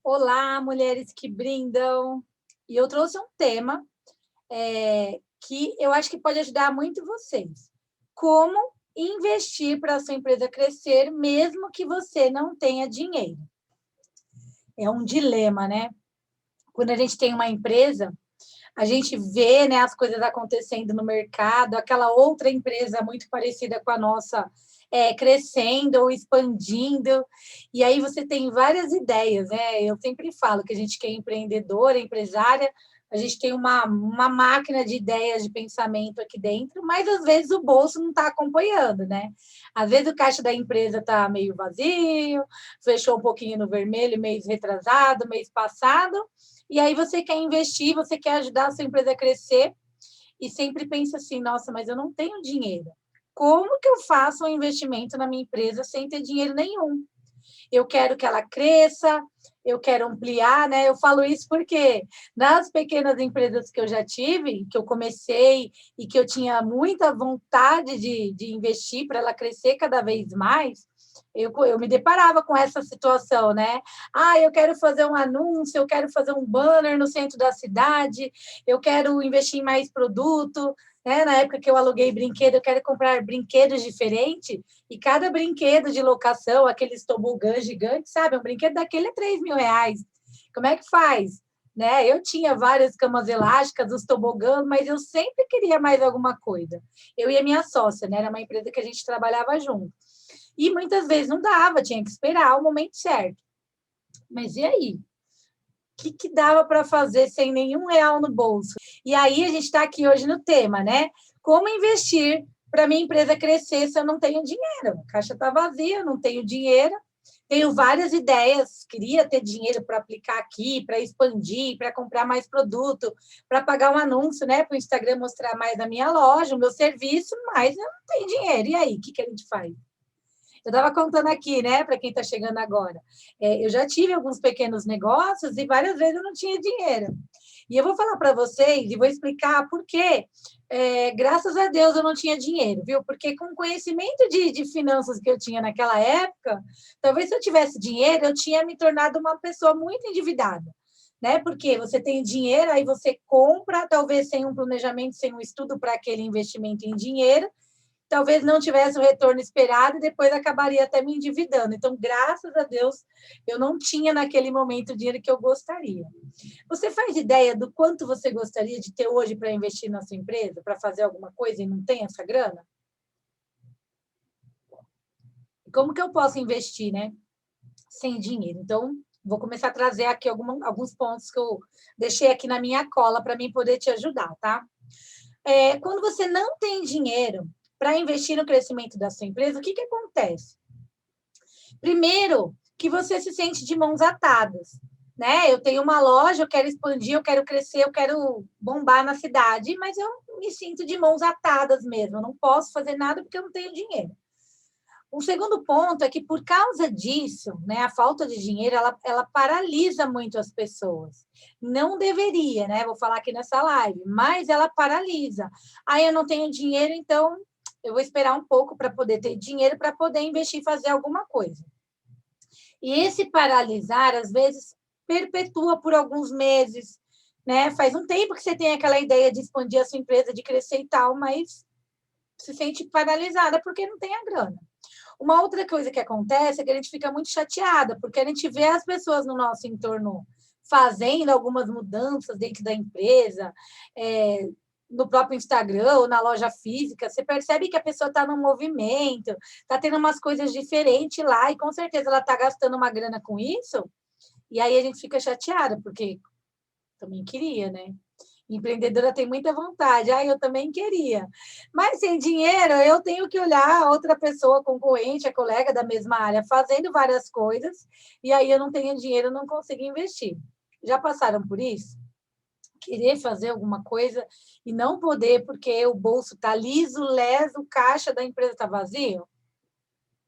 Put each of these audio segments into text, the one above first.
Olá, mulheres que brindam. E eu trouxe um tema que eu acho que pode ajudar muito vocês. Como investir para a sua empresa crescer, mesmo que você não tenha dinheiro. É um dilema, né? Quando a gente tem uma empresa, a gente vê, né, as coisas acontecendo no mercado, aquela outra empresa muito parecida com a nossa crescendo ou expandindo, e aí você tem várias ideias, né? Eu sempre falo que a gente que é empreendedora, empresária, a gente tem uma máquina de ideias, de pensamento aqui dentro, mas às vezes o bolso não está acompanhando, né? Às vezes o caixa da empresa está meio vazio, fechou um pouquinho no vermelho, mês retrasado, mês passado, e aí você quer investir, você quer ajudar a sua empresa a crescer e sempre pensa assim, nossa, mas eu não tenho dinheiro. Como que eu faço um investimento na minha empresa sem ter dinheiro nenhum? Eu quero que ela cresça, eu quero ampliar, né? Eu falo isso porque nas pequenas empresas que eu já tive, que eu comecei e que eu tinha muita vontade de investir para ela crescer cada vez mais, eu me deparava com essa situação, né? Ah, eu quero fazer um anúncio, eu quero fazer um banner no centro da cidade, eu quero investir em mais produto, né? Na época que eu aluguei brinquedo, eu quero comprar brinquedos diferentes, e cada brinquedo de locação, aqueles tobogãs gigantes, sabe? Um brinquedo daquele é R$ 3.000. Como é que faz? Né? Eu tinha várias camas elásticas, os tobogãs, mas eu sempre queria mais alguma coisa. Eu e a minha sócia, né? Era uma empresa que a gente trabalhava junto. E muitas vezes não dava, tinha que esperar o momento certo. Mas e aí? O que dava para fazer sem nenhum real no bolso? E aí a gente está aqui hoje no tema, né? Como investir para minha empresa crescer se eu não tenho dinheiro? A caixa está vazia, eu não tenho dinheiro. Tenho várias ideias, queria ter dinheiro para aplicar aqui, para expandir, para comprar mais produto, para pagar um anúncio, né? Para o Instagram mostrar mais a minha loja, o meu serviço, mas eu não tenho dinheiro. E aí, o que a gente faz? Eu estava contando aqui, né, para quem está chegando agora. Eu já tive alguns pequenos negócios e várias vezes eu não tinha dinheiro. E eu vou falar para vocês e vou explicar por quê. Graças a Deus eu não tinha dinheiro, viu? Porque com o conhecimento de finanças que eu tinha naquela época, talvez se eu tivesse dinheiro, eu tinha me tornado uma pessoa muito endividada. Né? Porque você tem dinheiro, aí você compra, talvez sem um planejamento, sem um estudo para aquele investimento em dinheiro, talvez não tivesse o retorno esperado e depois acabaria até me endividando. Então, graças a Deus, eu não tinha naquele momento o dinheiro que eu gostaria. Você faz ideia do quanto você gostaria de ter hoje para investir na sua empresa, para fazer alguma coisa e não tem essa grana? Como que eu posso investir, né? Sem dinheiro. Então, vou começar a trazer aqui alguns pontos que eu deixei aqui na minha cola para mim poder te ajudar, tá? Quando você não tem dinheiro para investir no crescimento da sua empresa, o que acontece? Primeiro, que você se sente de mãos atadas, né? Eu tenho uma loja, eu quero expandir, eu quero crescer, eu quero bombar na cidade, mas eu me sinto de mãos atadas mesmo. Eu não posso fazer nada porque eu não tenho dinheiro. O segundo ponto é que, por causa disso, né, a falta de dinheiro, ela paralisa muito as pessoas. Não deveria, né? Vou falar aqui nessa live, mas ela paralisa. Aí eu não tenho dinheiro, então eu vou esperar um pouco para poder ter dinheiro para poder investir e fazer alguma coisa. E esse paralisar, às vezes, perpetua por alguns meses, né? Faz um tempo que você tem aquela ideia de expandir a sua empresa, de crescer e tal, mas se sente paralisada porque não tem a grana. Uma outra coisa que acontece é que a gente fica muito chateada, porque a gente vê as pessoas no nosso entorno fazendo algumas mudanças dentro da empresa, no próprio Instagram ou na loja física, você percebe que a pessoa está num movimento, está tendo umas coisas diferentes lá, e com certeza ela está gastando uma grana com isso, e aí a gente fica chateada, porque também queria, né? Empreendedora tem muita vontade. Eu também queria. Mas sem dinheiro, eu tenho que olhar a outra pessoa, concorrente, a colega da mesma área, fazendo várias coisas, e aí eu não tenho dinheiro, não consigo investir. Já passaram por isso? Querer fazer alguma coisa e não poder, porque o bolso está liso, leso, o caixa da empresa está vazio?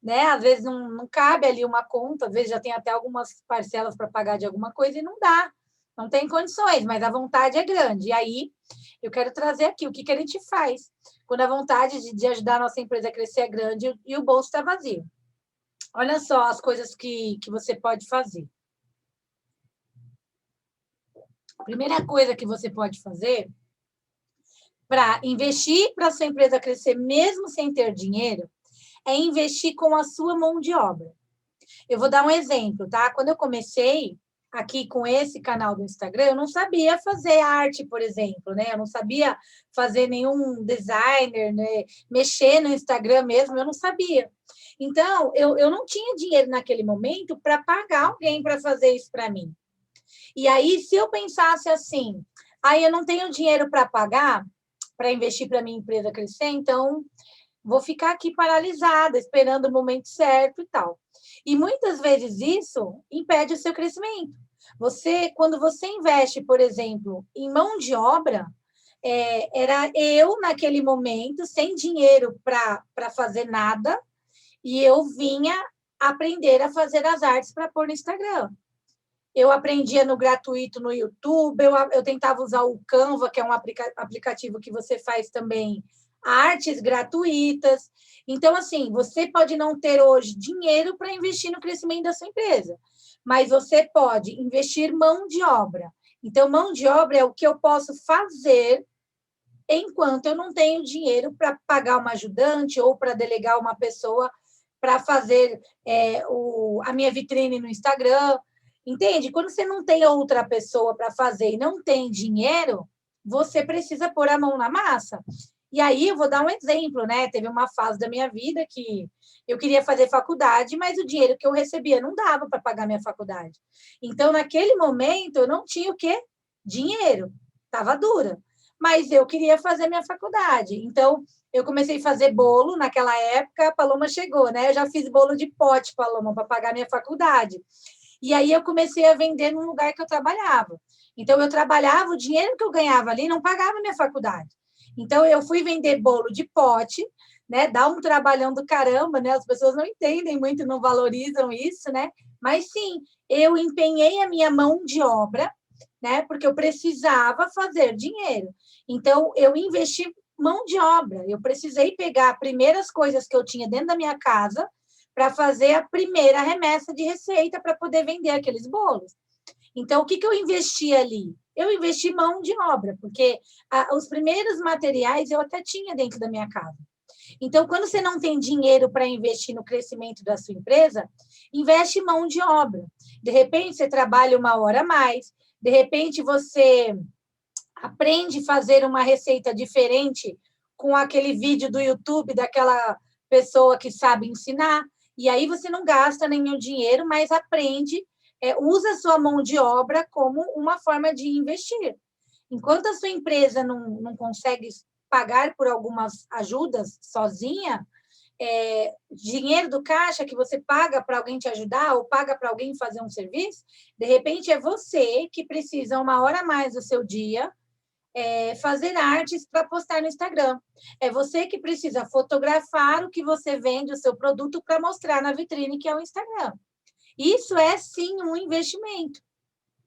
Né? Às vezes não cabe ali uma conta, às vezes já tem até algumas parcelas para pagar de alguma coisa e não dá. Não tem condições, mas a vontade é grande. E aí, eu quero trazer aqui o que a gente faz quando a vontade de ajudar a nossa empresa a crescer é grande e o bolso está vazio. Olha só as coisas que você pode fazer. A primeira coisa que você pode fazer para investir para a sua empresa crescer, mesmo sem ter dinheiro, é investir com a sua mão de obra. Eu vou dar um exemplo, tá? Quando eu comecei aqui com esse canal do Instagram, eu não sabia fazer arte, por exemplo, né? Eu não sabia fazer nenhum designer, né? Mexer no Instagram mesmo, eu não sabia. Então, eu não tinha dinheiro naquele momento para pagar alguém para fazer isso para mim. E aí, se eu pensasse assim, aí eu não tenho dinheiro para pagar, para investir para minha empresa crescer, então vou ficar aqui paralisada, esperando o momento certo e tal. E muitas vezes isso impede o seu crescimento. Quando você investe, por exemplo, em mão de obra, era eu, naquele momento, sem dinheiro para fazer nada, e eu vinha aprender a fazer as artes para pôr no Instagram. Eu aprendia no gratuito no YouTube, eu tentava usar o Canva, que é um aplicativo que você faz também artes gratuitas. Então, assim, você pode não ter hoje dinheiro para investir no crescimento da sua empresa, mas você pode investir mão de obra. Então, mão de obra é o que eu posso fazer enquanto eu não tenho dinheiro para pagar uma ajudante ou para delegar uma pessoa para fazer a minha vitrine no Instagram. Entende? Quando você não tem outra pessoa para fazer e não tem dinheiro, você precisa pôr a mão na massa. E aí eu vou dar um exemplo, né? Teve uma fase da minha vida que eu queria fazer faculdade, mas o dinheiro que eu recebia não dava para pagar minha faculdade. Então, naquele momento, eu não tinha o quê? Dinheiro. Estava dura. Mas eu queria fazer minha faculdade. Então, eu comecei a fazer bolo naquela época, a Paloma chegou, né? Eu já fiz bolo de pote, Paloma, para pagar minha faculdade. E aí eu comecei a vender no lugar que eu trabalhava. Então, eu trabalhava, o dinheiro que eu ganhava ali não pagava minha faculdade. Então, eu fui vender bolo de pote, né? Dá um trabalhão do caramba, né? As pessoas não entendem muito, não valorizam isso, né? Mas sim, eu empenhei a minha mão de obra, né? Porque eu precisava fazer dinheiro. Então, eu investi mão de obra. Eu precisei pegar primeiras coisas que eu tinha dentro da minha casa para fazer a primeira remessa de receita para poder vender aqueles bolos. Então, o que eu investi ali? Eu investi mão de obra, porque os primeiros materiais eu até tinha dentro da minha casa. Então, quando você não tem dinheiro para investir no crescimento da sua empresa, investe mão de obra. De repente, você trabalha uma hora a mais, de repente, você aprende a fazer uma receita diferente com aquele vídeo do YouTube daquela pessoa que sabe ensinar, e aí você não gasta nenhum dinheiro, mas aprende, usa a sua mão de obra como uma forma de investir. Enquanto a sua empresa não consegue pagar por algumas ajudas sozinha, dinheiro do caixa que você paga para alguém te ajudar ou paga para alguém fazer um serviço, de repente é você que precisa uma hora a mais do seu dia fazer artes para postar no Instagram. É você que precisa fotografar o que você vende, o seu produto, para mostrar na vitrine, que é o Instagram. Isso é, sim, um investimento.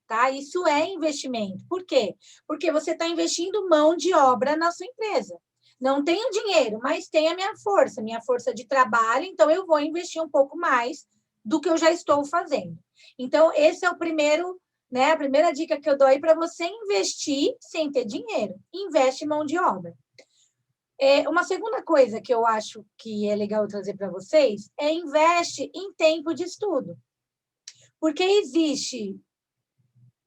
Tá? Isso é investimento. Por quê? Porque você está investindo mão de obra na sua empresa. Não tenho dinheiro, mas tenho a minha força de trabalho, então eu vou investir um pouco mais do que eu já estou fazendo. Então, esse é o primeiro, né? A primeira dica que eu dou aí para você investir sem ter dinheiro. Investe em mão de obra. Uma segunda coisa que eu acho que é legal trazer para vocês é investe em tempo de estudo. Porque existe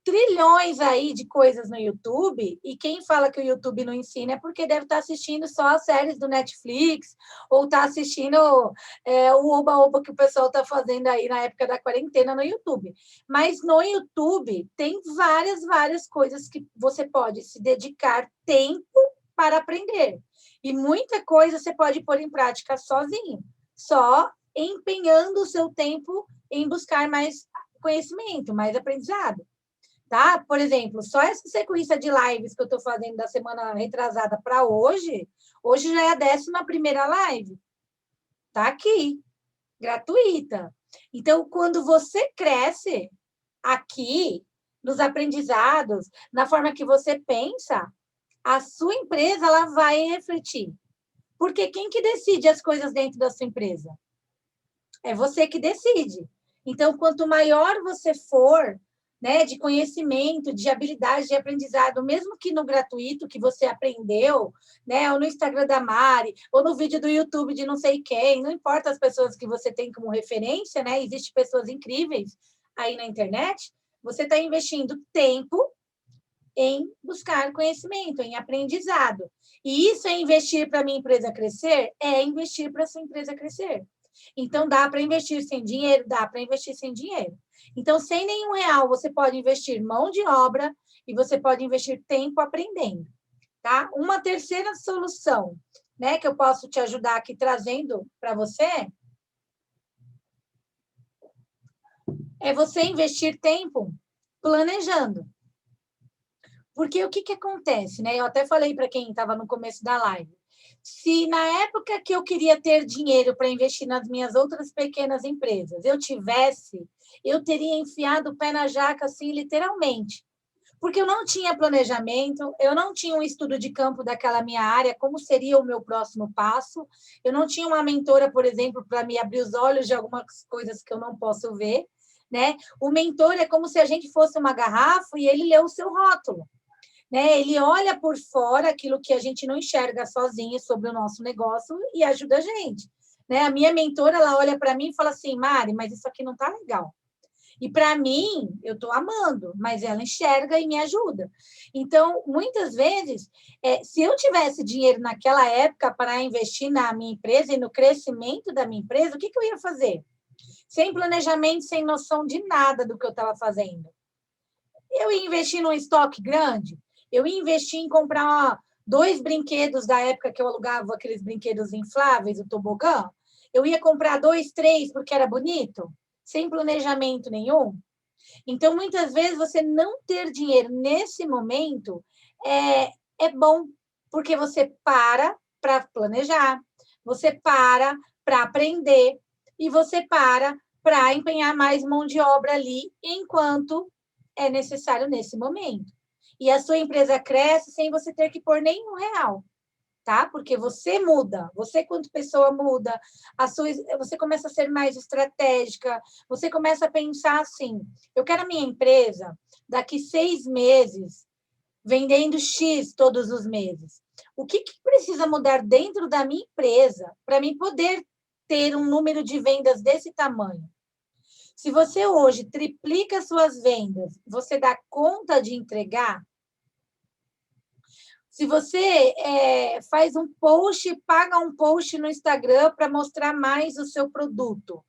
trilhões aí de coisas no YouTube, e quem fala que o YouTube não ensina é porque deve estar assistindo só as séries do Netflix, ou está assistindo o oba-oba que o pessoal está fazendo aí na época da quarentena no YouTube. Mas no YouTube tem várias coisas que você pode se dedicar tempo para aprender. E muita coisa você pode pôr em prática sozinho, só empenhando o seu tempo em buscar mais conhecimento, mais aprendizado. Tá? Por exemplo, só essa sequência de lives que eu estou fazendo da semana retrasada para hoje já é a 11ª live. Tá aqui, gratuita. Então, quando você cresce aqui, nos aprendizados, na forma que você pensa, a sua empresa ela vai refletir. Porque quem que decide as coisas dentro da sua empresa? É você que decide. Então, quanto maior você for, né, de conhecimento, de habilidade, de aprendizado, mesmo que no gratuito que você aprendeu, né, ou no Instagram da Mari, ou no vídeo do YouTube de não sei quem, não importa as pessoas que você tem como referência, né, existem pessoas incríveis aí na internet, você está investindo tempo em buscar conhecimento, em aprendizado. E isso é investir para a minha empresa crescer? É investir para a sua empresa crescer. Então, dá para investir sem dinheiro? Dá para investir sem dinheiro. Então, sem nenhum real, você pode investir mão de obra e você pode investir tempo aprendendo. Tá? Uma terceira solução, né, que eu posso te ajudar aqui trazendo para você é você investir tempo planejando. Porque o que acontece, né? Eu até falei para quem estava no começo da live. Se na época que eu queria ter dinheiro para investir nas minhas outras pequenas empresas, eu teria enfiado o pé na jaca, assim, literalmente. Porque eu não tinha planejamento, eu não tinha um estudo de campo daquela minha área, como seria o meu próximo passo, eu não tinha uma mentora, por exemplo, para me abrir os olhos de algumas coisas que eu não posso ver, né? O mentor é como se a gente fosse uma garrafa e ele lê o seu rótulo. Né? Ele olha por fora aquilo que a gente não enxerga sozinho sobre o nosso negócio e ajuda a gente. Né? A minha mentora, ela olha para mim e fala assim, Mari, mas isso aqui não está legal. E para mim, eu estou amando, mas ela enxerga e me ajuda. Então, muitas vezes, se eu tivesse dinheiro naquela época para investir na minha empresa e no crescimento da minha empresa, o que eu ia fazer? Sem planejamento, sem noção de nada do que eu estava fazendo. Eu ia investir num estoque grande, eu ia investir em comprar 2 brinquedos da época que eu alugava aqueles brinquedos infláveis, o tobogã. Eu ia comprar 2, 3 porque era bonito, sem planejamento nenhum. Então, muitas vezes, você não ter dinheiro nesse momento é bom, porque você para planejar, você para aprender e você para empenhar mais mão de obra ali enquanto é necessário nesse momento. E a sua empresa cresce sem você ter que pôr nenhum real, tá? Porque você muda, você quanto pessoa muda, você começa a ser mais estratégica, você começa a pensar assim, eu quero a minha empresa daqui 6 meses vendendo X todos os meses. O que precisa mudar dentro da minha empresa para mim poder ter um número de vendas desse tamanho? Se você hoje triplica suas vendas, você dá conta de entregar? Se você faz um post, paga um post no Instagram para mostrar mais o seu produto,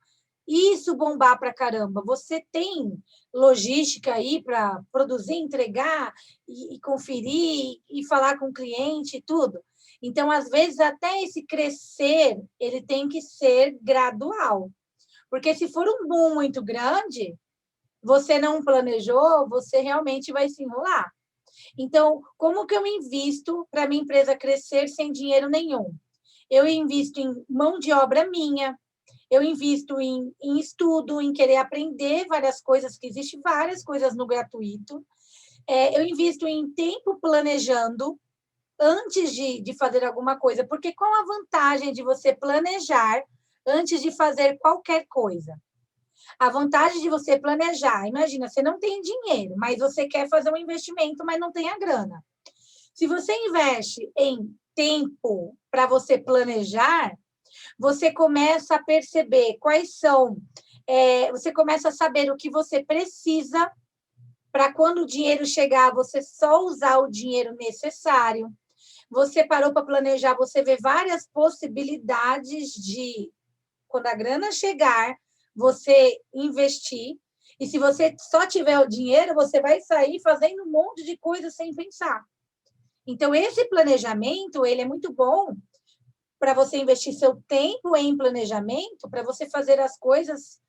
isso bombar para caramba, você tem logística aí para produzir, entregar e conferir e falar com o cliente e tudo. Então, às vezes, até esse crescer, ele tem que ser gradual. Porque se for um boom muito grande, você não planejou, você realmente vai se enrolar. Então, como que eu invisto para a minha empresa crescer sem dinheiro nenhum? Eu invisto em mão de obra minha, eu invisto em estudo, em querer aprender várias coisas, que existem várias coisas no gratuito. Eu invisto em tempo planejando antes de fazer alguma coisa, porque qual a vantagem de você planejar antes de fazer qualquer coisa? A vantagem de você planejar, imagina, você não tem dinheiro, mas você quer fazer um investimento, mas não tem a grana. Se você investe em tempo para você planejar, você começa a perceber quais são, você começa a saber o que você precisa para quando o dinheiro chegar, você só usar o dinheiro necessário. Você parou para planejar, você vê várias possibilidades de, quando a grana chegar, você investir. E se você só tiver o dinheiro, você vai sair fazendo um monte de coisa sem pensar. Então, esse planejamento, ele é muito bom para você investir seu tempo em planejamento, para você fazer as coisas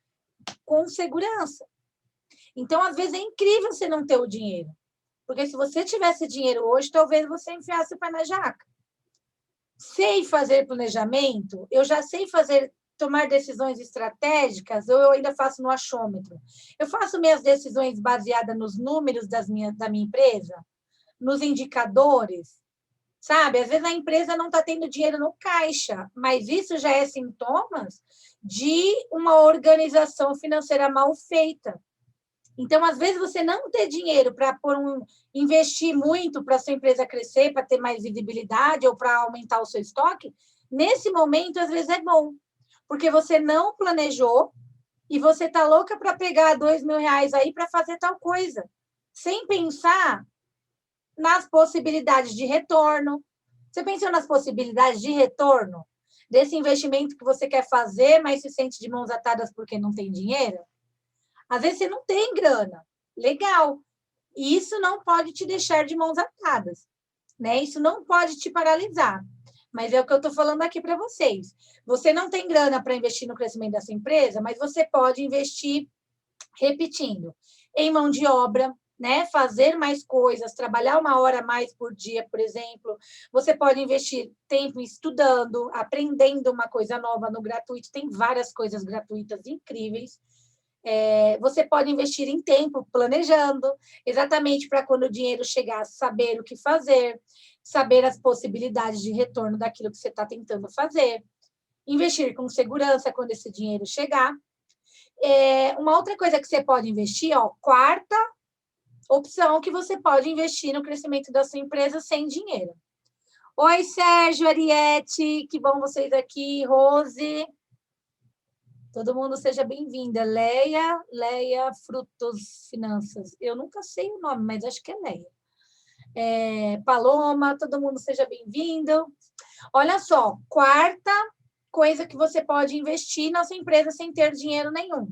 com segurança. Então, às vezes, é incrível você não ter o dinheiro. Porque se você tivesse dinheiro hoje, talvez você enfiasse o pé na jaca. Sei fazer planejamento, eu já sei tomar decisões estratégicas, ou eu ainda faço no achômetro. Eu faço minhas decisões baseadas nos números da minha empresa, nos indicadores, sabe? Às vezes a empresa não está tendo dinheiro no caixa, mas isso já é sintomas de uma organização financeira mal feita. Então, às vezes, você não ter dinheiro para investir muito para a sua empresa crescer, para ter mais visibilidade ou para aumentar o seu estoque, nesse momento, às vezes, é bom, porque você não planejou e você está louca para pegar R$ 2.000 aí para fazer tal coisa, sem pensar nas possibilidades de retorno. Você pensou nas possibilidades de retorno desse investimento que você quer fazer, mas se sente de mãos atadas porque não tem dinheiro? Às vezes você não tem grana. Legal. E isso não pode te deixar de mãos atadas, né? Isso não pode te paralisar. Mas é o que eu estou falando aqui para vocês. Você não tem grana para investir no crescimento dessa empresa, mas você pode investir, repetindo, em mão de obra, né? Fazer mais coisas, trabalhar 1 hora a mais por dia, por exemplo. Você pode investir tempo estudando, aprendendo uma coisa nova no gratuito. Tem várias coisas gratuitas incríveis. Você pode investir em tempo planejando, exatamente para quando o dinheiro chegar, saber o que fazer, saber as possibilidades de retorno daquilo que você está tentando fazer. Investir com segurança quando esse dinheiro chegar. Uma outra coisa que você pode investir, quarta opção que você pode investir no crescimento da sua empresa sem dinheiro. Oi, Sérgio, Ariete, que bom vocês aqui, Rose. Todo mundo seja bem-vinda. Leia Frutos Finanças. Eu nunca sei o nome, mas acho que é Leia. Paloma, todo mundo seja bem-vindo. Olha só, quarta coisa que você pode investir na sua empresa sem ter dinheiro nenhum.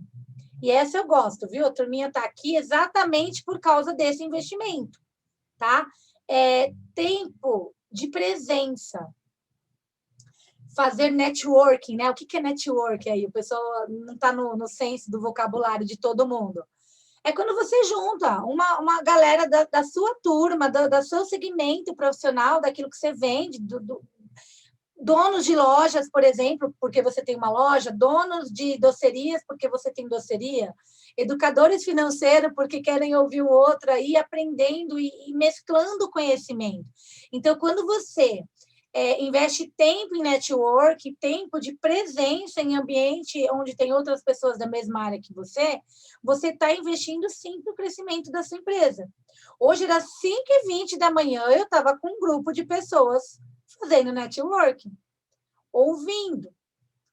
E essa eu gosto, viu? A turminha está aqui exatamente por causa desse investimento, tá? Tempo de presença. Fazer networking, né? O que é networking aí? O pessoal não está no senso do vocabulário de todo mundo. É quando você junta uma galera da sua turma, do seu segmento profissional, daquilo que você vende, donos de lojas, por exemplo, porque você tem uma loja, donos de docerias, porque você tem doceria, educadores financeiros, porque querem ouvir o outro aí, aprendendo e mesclando conhecimento. Então, quando você investe tempo em network, tempo de presença em ambiente onde tem outras pessoas da mesma área que você está investindo sim para o crescimento da sua empresa. Hoje, era 5h20 da manhã, eu estava com um grupo de pessoas fazendo networking, ouvindo,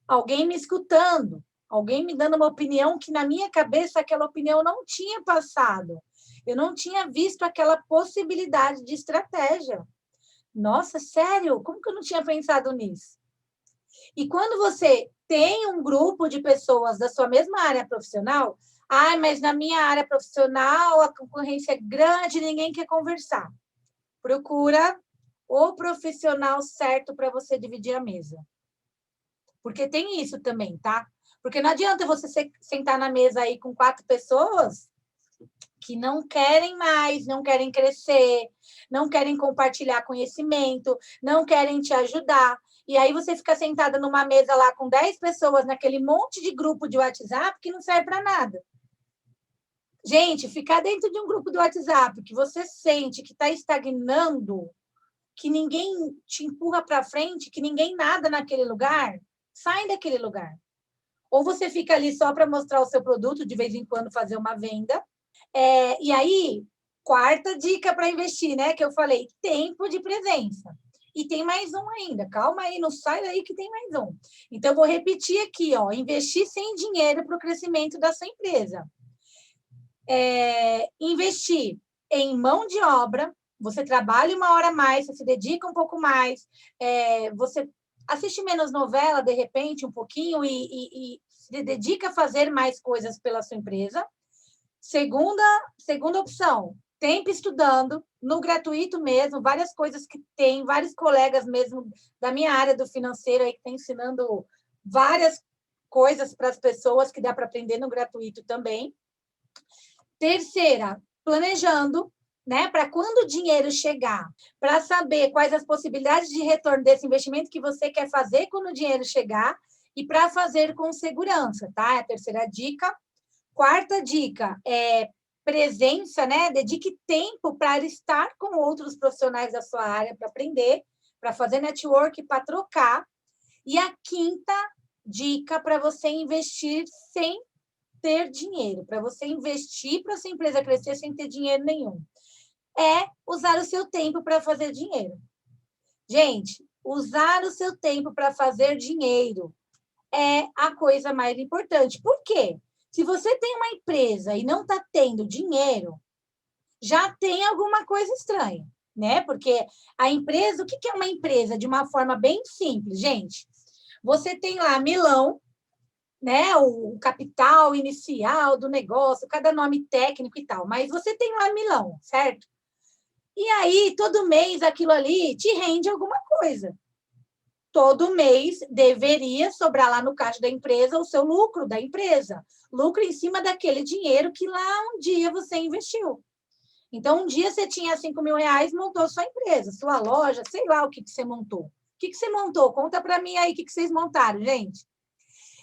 alguém me escutando, alguém me dando uma opinião que na minha cabeça aquela opinião não tinha passado. Eu não tinha visto aquela possibilidade de estratégia. Nossa, sério? Como que eu não tinha pensado nisso? E quando você tem um grupo de pessoas da sua mesma área profissional, mas na minha área profissional a concorrência é grande, ninguém quer conversar. Procura o profissional certo para você dividir a mesa. Porque tem isso também, tá? Porque não adianta você sentar na mesa aí com 4 pessoas que não querem mais, não querem crescer, não querem compartilhar conhecimento, não querem te ajudar. E aí você fica sentada numa mesa lá com 10 pessoas, naquele monte de grupo de WhatsApp que não serve para nada. Gente, ficar dentro de um grupo do WhatsApp que você sente que está estagnando, que ninguém te empurra para frente, que ninguém nada naquele lugar, sai daquele lugar. Ou você fica ali só para mostrar o seu produto, de vez em quando fazer uma venda. E aí, quarta dica para investir, né? Que eu falei, tempo de presença. E tem mais um ainda. Calma aí, não sai daí que tem mais um. Então, eu vou repetir aqui, investir sem dinheiro para o crescimento da sua empresa. Investir em mão de obra, você trabalha 1 hora a mais, você se dedica um pouco mais, você assiste menos novela, de repente, um pouquinho, e se dedica a fazer mais coisas pela sua empresa. Segunda opção, tempo estudando, no gratuito mesmo, várias coisas que tem, vários colegas mesmo da minha área do financeiro aí que estão ensinando várias coisas para as pessoas que dá para aprender no gratuito também. Terceira, planejando, né? Para quando o dinheiro chegar, para saber quais as possibilidades de retorno desse investimento que você quer fazer quando o dinheiro chegar e para fazer com segurança, tá? É a terceira dica. Quarta dica é presença, né? Dedique tempo para estar com outros profissionais da sua área para aprender, para fazer network, para trocar. E a quinta dica para você investir sem ter dinheiro, para você investir para a sua empresa crescer sem ter dinheiro nenhum. É usar o seu tempo para fazer dinheiro. Gente, usar o seu tempo para fazer dinheiro é a coisa mais importante. Por quê? Se você tem uma empresa e não está tendo dinheiro, já tem alguma coisa estranha, né? Porque a empresa, o que é uma empresa? De uma forma bem simples, gente. Você tem lá Milão, né? O capital inicial do negócio, cada nome técnico e tal, mas você tem lá Milão, certo? E aí, todo mês, aquilo ali te rende alguma coisa. Todo mês deveria sobrar lá no caixa da empresa o seu lucro da empresa. Lucro em cima daquele dinheiro que lá um dia você investiu. Então, um dia você tinha 5 mil reais, montou sua empresa, sua loja, sei lá o que você montou. O que você montou? Conta para mim aí o que vocês montaram, gente.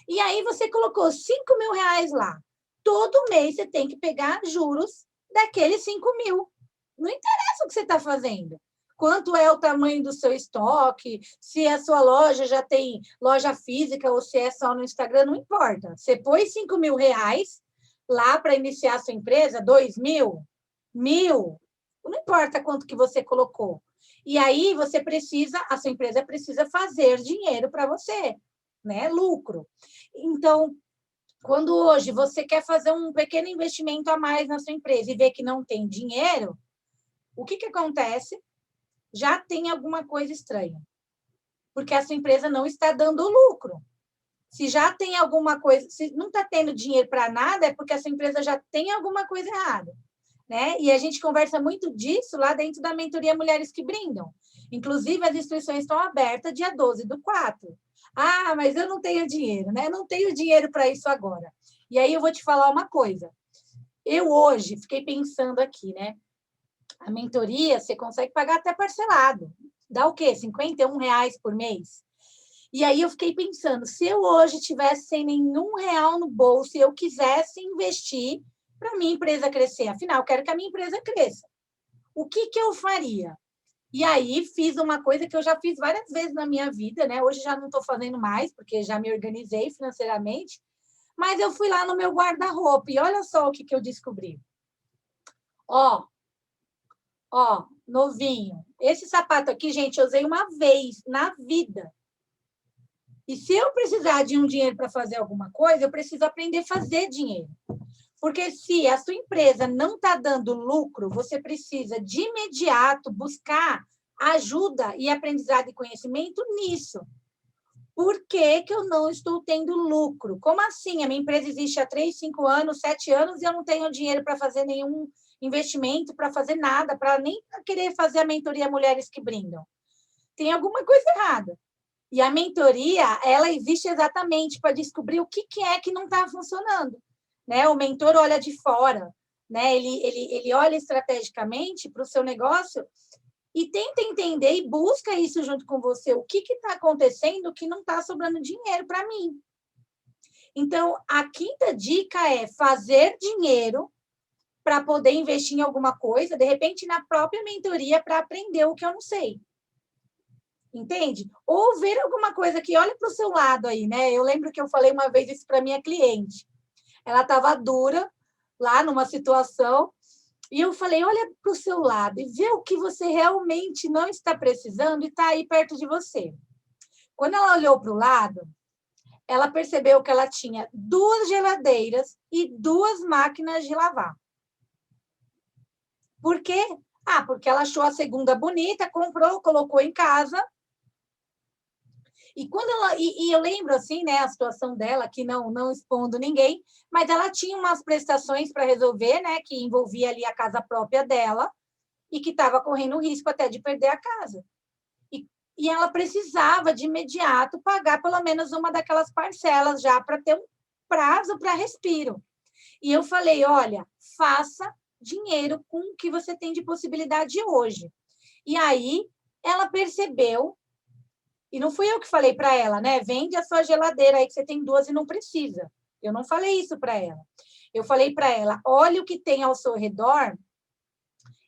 E aí você colocou 5 mil reais lá. Todo mês você tem que pegar juros daqueles 5 mil. Não interessa o que você está fazendo. Quanto é o tamanho do seu estoque, se a sua loja já tem loja física ou se é só no Instagram, não importa. Você pôs 5 mil reais lá para iniciar a sua empresa, 2 mil, 1.000, não importa quanto que você colocou. E aí você precisa, a sua empresa precisa fazer dinheiro para você, né? Lucro. Então, quando hoje você quer fazer um pequeno investimento a mais na sua empresa e vê que não tem dinheiro, o que acontece? Já tem alguma coisa estranha. Porque a sua empresa não está dando lucro. Se já tem alguma coisa, se não está tendo dinheiro para nada, é porque essa empresa já tem alguma coisa errada. Né? E a gente conversa muito disso lá dentro da mentoria Mulheres que Brindam. Inclusive, as inscrições estão abertas dia 12/4. Ah, mas eu não tenho dinheiro, né? Eu não tenho dinheiro para isso agora. E aí eu vou te falar uma coisa. Eu hoje fiquei pensando aqui, né? A mentoria você consegue pagar até parcelado. Dá o quê? R$ 51 por mês? E aí eu fiquei pensando, se eu hoje tivesse sem nenhum real no bolso e eu quisesse investir para a minha empresa crescer, afinal, eu quero que a minha empresa cresça. O que eu faria? E aí fiz uma coisa que eu já fiz várias vezes na minha vida, né? Hoje já não estou fazendo mais, porque já me organizei financeiramente, mas eu fui lá no meu guarda-roupa e olha só o que eu descobri. Ó, novinho. Esse sapato aqui, gente, eu usei uma vez na vida. E se eu precisar de um dinheiro para fazer alguma coisa, eu preciso aprender a fazer dinheiro. Porque se a sua empresa não está dando lucro, você precisa de imediato buscar ajuda e aprendizado e conhecimento nisso. Por que eu não estou tendo lucro? Como assim? A minha empresa existe há 3, 5 anos, 7 anos e eu não tenho dinheiro para fazer nenhum investimento, para fazer nada, para nem querer fazer a mentoria Mulheres que Brindam. Tem alguma coisa errada. E a mentoria, ela existe exatamente para descobrir o que é que não está funcionando. Né? O mentor olha de fora, né? Ele olha estrategicamente para o seu negócio e tenta entender e busca isso junto com você. O que está acontecendo que não está sobrando dinheiro para mim? Então, a quinta dica é fazer dinheiro para poder investir em alguma coisa, de repente na própria mentoria, para aprender o que eu não sei. Entende? Ou ver alguma coisa que olha para o seu lado aí, né? Eu lembro que eu falei uma vez isso para minha cliente. Ela estava dura lá numa situação e eu falei, olha para o seu lado e vê o que você realmente não está precisando e está aí perto de você. Quando ela olhou para o lado, ela percebeu que ela tinha 2 geladeiras e 2 máquinas de lavar. Por quê? Ah, porque ela achou a segunda bonita, comprou, colocou em casa. E quando ela e eu lembro assim, né, a situação dela, que não expondo ninguém, mas ela tinha umas prestações para resolver, né, que envolvia ali a casa própria dela e que estava correndo o risco até de perder a casa. E ela precisava de imediato pagar pelo menos uma daquelas parcelas já para ter um prazo para respiro. E eu falei, olha, faça dinheiro com o que você tem de possibilidade hoje. E aí ela percebeu. E não fui eu que falei para ela, né? Vende a sua geladeira aí que você tem 2 e não precisa. Eu não falei isso para ela. Eu falei para ela, olhe o que tem ao seu redor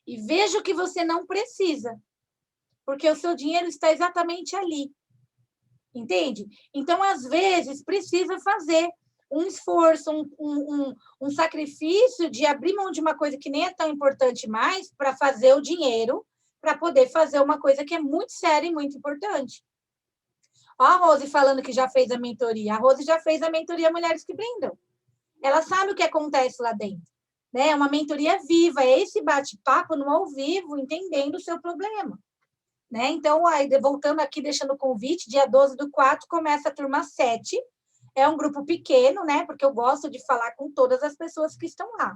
e veja o que você não precisa. Porque o seu dinheiro está exatamente ali. Entende? Então, às vezes, precisa fazer um esforço, um sacrifício de abrir mão de uma coisa que nem é tão importante mais para fazer o dinheiro, para poder fazer uma coisa que é muito séria e muito importante. Ó, a Rose falando que já fez a mentoria. A Rose já fez a mentoria Mulheres que Brindam. Ela sabe o que acontece lá dentro. Né? É uma mentoria viva, é esse bate-papo no ao vivo, entendendo o seu problema. Né? Então, aí, voltando aqui, deixando o convite, dia 12/4 começa a turma 7. É um grupo pequeno, né? Porque eu gosto de falar com todas as pessoas que estão lá.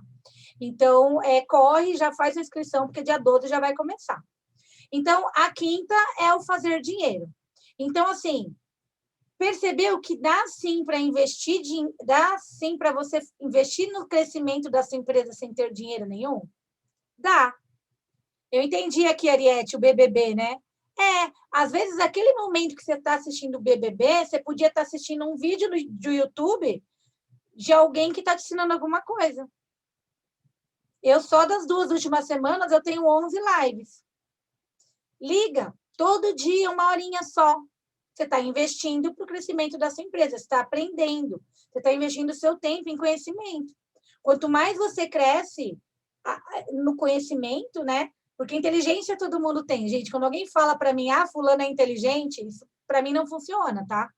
Então, corre, já faz a inscrição, porque dia 12 já vai começar. Então, a quinta é o fazer dinheiro. Então, assim, percebeu que dá sim para investir, dá sim para você investir no crescimento da sua empresa sem ter dinheiro nenhum? Dá. Eu entendi aqui, Ariete, o BBB, né? Às vezes, aquele momento que você está assistindo o BBB, você podia estar assistindo um vídeo do YouTube de alguém que está te ensinando alguma coisa. Eu, só das 2 últimas semanas, eu tenho 11 lives. Liga, todo dia, 1 horinha só. Você está investindo para o crescimento da sua empresa, você está aprendendo, você está investindo o seu tempo em conhecimento. Quanto mais você cresce no conhecimento, né? Porque inteligência todo mundo tem. Gente, quando alguém fala para mim, fulano é inteligente, isso para mim não funciona, tá?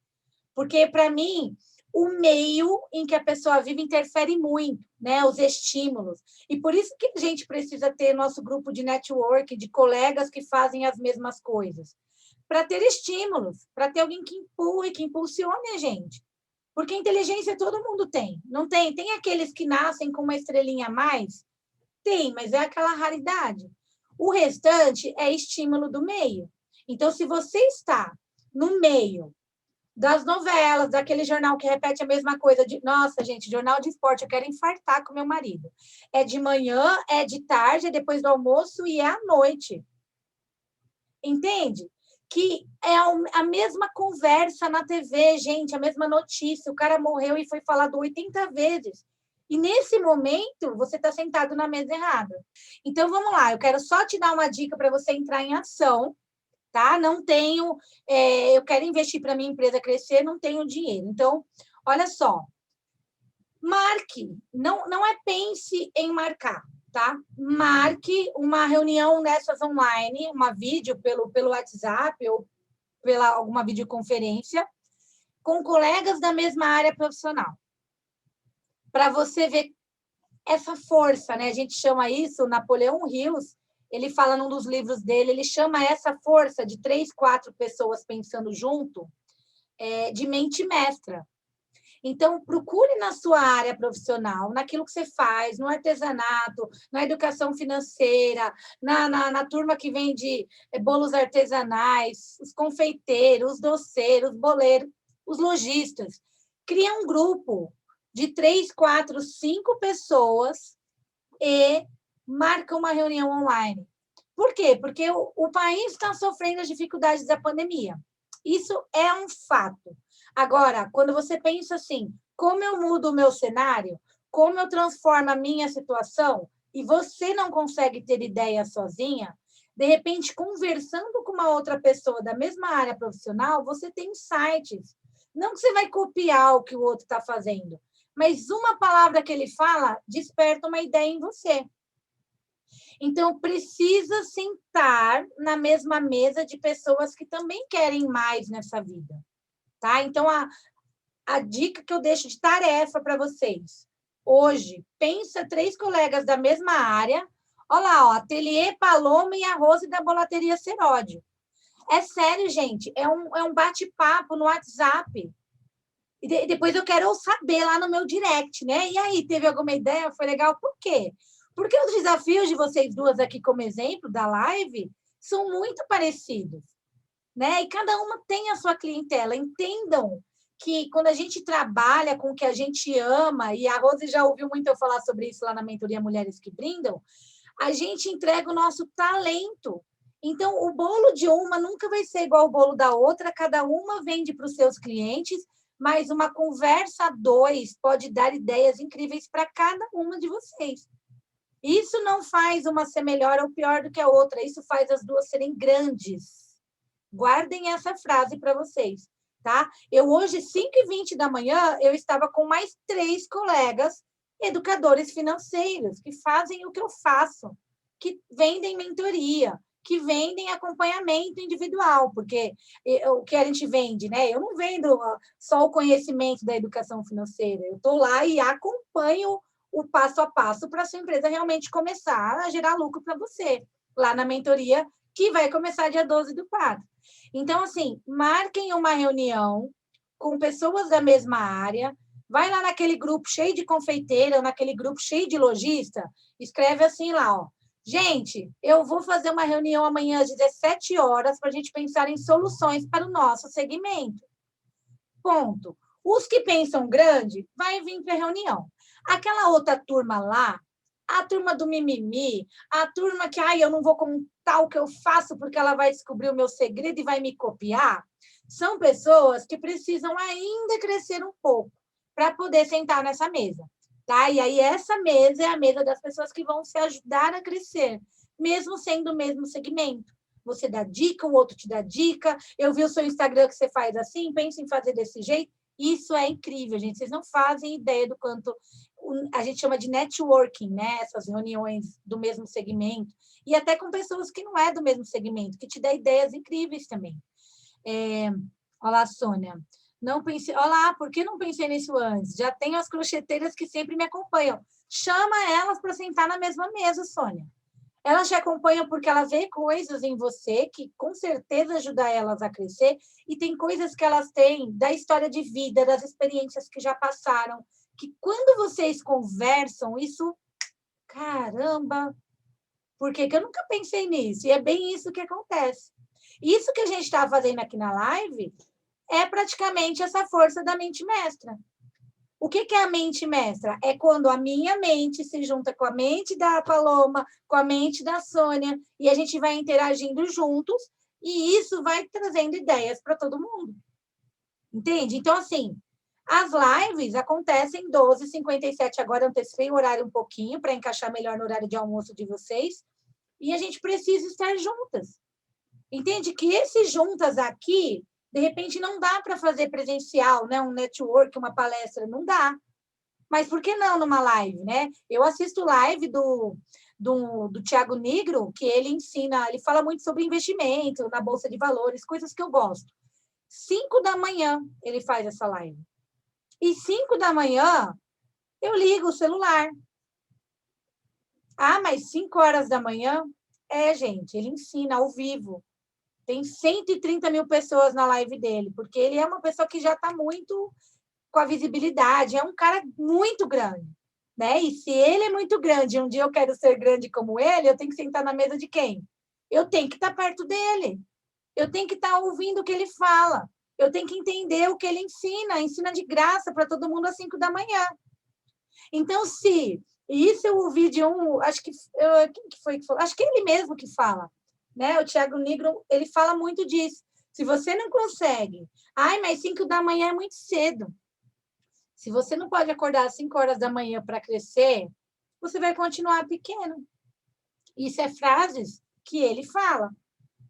Porque, para mim, o meio em que a pessoa vive interfere muito, né? Os estímulos. E por isso que a gente precisa ter nosso grupo de network, de colegas que fazem as mesmas coisas. Para ter estímulos, para ter alguém que empurre, que impulsione a gente. Porque inteligência todo mundo tem. Não tem? Tem aqueles que nascem com uma estrelinha a mais? Tem, mas é aquela raridade. O restante é estímulo do meio. Então, se você está no meio das novelas, daquele jornal que repete a mesma coisa, nossa, gente, jornal de esporte, eu quero infartar com meu marido. É de manhã, é de tarde, é depois do almoço e é à noite. Entende? Que é a mesma conversa na TV, gente, a mesma notícia. O cara morreu e foi falado 80 vezes. E nesse momento, você está sentado na mesa errada. Então, vamos lá, eu quero só te dar uma dica para você entrar em ação, tá? Não tenho, eu quero investir para minha empresa crescer, não tenho dinheiro. Então, olha só, marque, não é pense em marcar, tá? Marque uma reunião nessas online, uma vídeo pelo WhatsApp ou pela alguma videoconferência com colegas da mesma área profissional. Para você ver essa força, né? A gente chama isso, Napoleão Hills, ele fala num dos livros dele, ele chama essa força de 3, 4 pessoas pensando junto, de mente mestra. Então, procure na sua área profissional, naquilo que você faz, no artesanato, na educação financeira, na turma que vende bolos artesanais, os confeiteiros, os doceiros, os boleiros, os lojistas. Cria um grupo de 3, 4, 5 pessoas e marca uma reunião online. Por quê? Porque o país está sofrendo as dificuldades da pandemia. Isso é um fato. Agora, quando você pensa assim, como eu mudo o meu cenário, como eu transformo a minha situação, e você não consegue ter ideia sozinha, de repente, conversando com uma outra pessoa da mesma área profissional, você tem insights. Não que você vai copiar o que o outro está fazendo, mas uma palavra que ele fala desperta uma ideia em você. Então, precisa sentar na mesma mesa de pessoas que também querem mais nessa vida. Tá? Então, a dica que eu deixo de tarefa para vocês. Hoje, pensa 3 colegas da mesma área. Olha lá, Ateliê Paloma e a Rose da Bolateria Seródio. É sério, gente. É um bate-papo no WhatsApp. E depois eu quero saber lá no meu direct, né? E aí, teve alguma ideia? Foi legal? Por quê? Porque os desafios de vocês duas aqui, como exemplo, da live, são muito parecidos, né? E cada uma tem a sua clientela. Entendam que quando a gente trabalha com o que a gente ama, e a Rose já ouviu muito eu falar sobre isso lá na mentoria Mulheres que Brindam, a gente entrega o nosso talento. Então, o bolo de uma nunca vai ser igual ao bolo da outra, cada uma vende para os seus clientes, mas uma conversa a 2 pode dar ideias incríveis para cada uma de vocês. Isso não faz uma ser melhor ou pior do que a outra, isso faz as duas serem grandes. Guardem essa frase para vocês. tá? Eu hoje, 5h20 da manhã, eu estava com mais 3 colegas educadores financeiros que fazem o que eu faço, que vendem mentoria, que vendem acompanhamento individual, porque o que a gente vende, né? Eu não vendo só o conhecimento da educação financeira, eu estou lá e acompanho o passo a passo para a sua empresa realmente começar a gerar lucro para você, lá na mentoria, que vai começar dia 12/4. Então, assim, marquem uma reunião com pessoas da mesma área, vai lá naquele grupo cheio de confeiteira, ou naquele grupo cheio de lojista, escreve assim lá, ó. Gente, eu vou fazer uma reunião amanhã às 17 horas para a gente pensar em soluções para o nosso segmento. Ponto. Os que pensam grande, vai vir para a reunião. Aquela outra turma lá, a turma do mimimi, a turma que, eu não vou contar o que eu faço porque ela vai descobrir o meu segredo e vai me copiar, são pessoas que precisam ainda crescer um pouco para poder sentar nessa mesa. Tá? E aí, essa mesa é a mesa das pessoas que vão se ajudar a crescer, mesmo sendo o mesmo segmento. Você dá dica, o outro te dá dica. Eu vi o seu Instagram que você faz assim, pensa em fazer desse jeito. Isso é incrível, gente. Vocês não fazem ideia do quanto a gente chama de networking, né? Essas reuniões do mesmo segmento. E até com pessoas que não é do mesmo segmento, que te dá ideias incríveis também. Olha lá, Sônia. Não pensei. Olha lá, por que não pensei nisso antes? Já tenho as crocheteiras que sempre me acompanham. Chama elas para sentar na mesma mesa, Sônia. Elas te acompanham porque elas veem coisas em você que com certeza ajudam elas a crescer, e tem coisas que elas têm da história de vida, das experiências que já passaram, que quando vocês conversam, isso, caramba, por que eu nunca pensei nisso? E é bem isso que acontece. Isso que a gente está fazendo aqui na live é praticamente essa força da mente mestra. O que é a mente mestra? É quando a minha mente se junta com a mente da Paloma, com a mente da Sônia, e a gente vai interagindo juntos, e isso vai trazendo ideias para todo mundo. Entende? Então, assim, as lives acontecem 12h57, agora eu antecipei o horário um pouquinho, para encaixar melhor no horário de almoço de vocês, e a gente precisa estar juntas. Entende? Que esses juntas aqui, de repente, não dá para fazer presencial, né? Um network, uma palestra, não dá. Mas por que não numa live, né? Eu assisto live do Thiago Nigro, que ele ensina, ele fala muito sobre investimento na Bolsa de Valores, coisas que eu gosto. 5h ele faz essa live. E 5h eu ligo o celular. Mas 5h? Gente, ele ensina ao vivo. Tem 130 mil pessoas na live dele, porque ele é uma pessoa que já está muito com a visibilidade, é um cara muito grande, né? E se ele é muito grande e um dia eu quero ser grande como ele, eu tenho que sentar na mesa de quem? Eu tenho que estar perto dele, eu tenho que estar ouvindo o que ele fala, eu tenho que entender o que ele ensina de graça para todo mundo às 5h. Então, se isso eu ouvi de acho que quem que foi que falou? Acho que é ele mesmo que fala, né? O Thiago Nigro, ele fala muito disso. Se você não consegue, mas 5h é muito cedo. Se você não pode acordar às 5h para crescer, você vai continuar pequeno. Isso é frases que ele fala,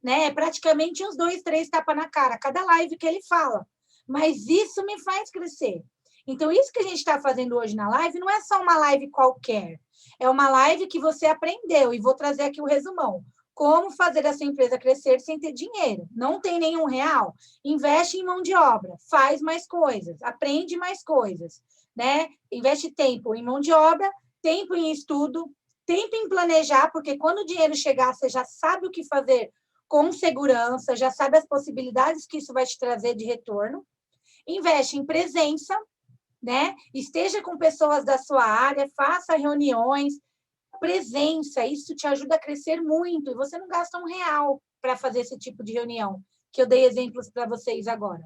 né? É praticamente uns 2, 3 tapas na cara, cada live que ele fala. Mas isso me faz crescer. Então, isso que a gente está fazendo hoje na live não é só uma live qualquer. É uma live que você aprendeu. E vou trazer aqui o resumão. Como fazer essa empresa crescer sem ter dinheiro? Não tem nenhum real? Investe em mão de obra, faz mais coisas, aprende mais coisas, né? Investe tempo em mão de obra, tempo em estudo, tempo em planejar, porque quando o dinheiro chegar, você já sabe o que fazer com segurança, já sabe as possibilidades que isso vai te trazer de retorno. Investe em presença, né? Esteja com pessoas da sua área, faça reuniões. Presença, isso te ajuda a crescer muito, e você não gasta um real para fazer esse tipo de reunião, que eu dei exemplos para vocês agora.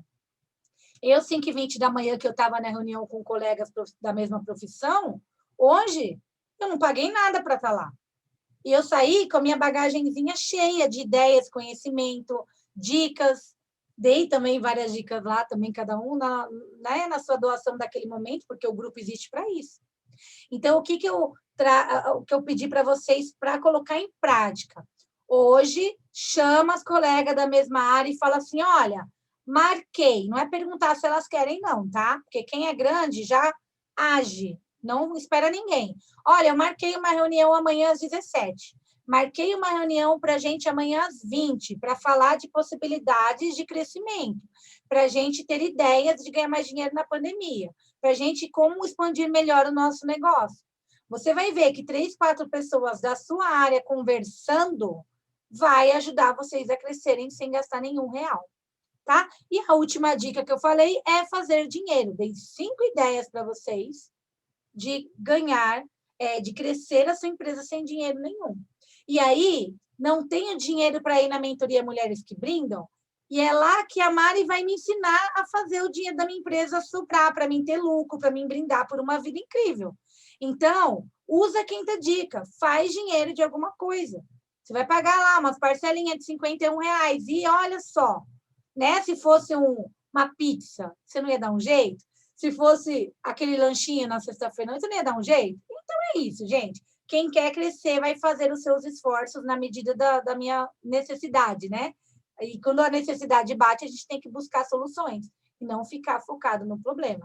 Eu, 5h20 que eu estava na reunião com colegas da mesma profissão, hoje eu não paguei nada para estar lá. E eu saí com a minha bagagenzinha cheia de ideias, conhecimento, dicas. Dei também várias dicas lá, também cada um na sua doação daquele momento, porque o grupo existe para isso. Então, o que eu pedi para vocês para colocar em prática? Hoje, chama as colegas da mesma área e fala assim, olha, Marquei. Não é perguntar se elas querem, não, tá? Porque quem é grande já age, não espera ninguém. Olha, eu marquei uma reunião amanhã às 17. Marquei uma reunião para a gente amanhã às 20, para falar de possibilidades de crescimento, para a gente ter ideias de ganhar mais dinheiro na pandemia, para a gente como expandir melhor o nosso negócio. Você vai ver que 3, 4 pessoas da sua área conversando vai ajudar vocês a crescerem sem gastar nenhum real, tá? E a última dica que eu falei é fazer dinheiro. Dei 5 ideias para vocês de ganhar, de crescer a sua empresa sem dinheiro nenhum. E aí, não tenho dinheiro para ir na mentoria Mulheres que Brindam, e é lá que a Mari vai me ensinar a fazer o dinheiro da minha empresa sobrar, para mim ter lucro, para mim brindar por uma vida incrível. Então, usa a quinta dica, faz dinheiro de alguma coisa. Você vai pagar lá umas parcelinhas de R$ 51, e olha só, né? Se fosse uma pizza, você não ia dar um jeito? Se fosse aquele lanchinho na sexta-feira, você não ia dar um jeito? Então é isso, gente. Quem quer crescer vai fazer os seus esforços na medida da minha necessidade, né? E quando a necessidade bate, a gente tem que buscar soluções e não ficar focado no problema.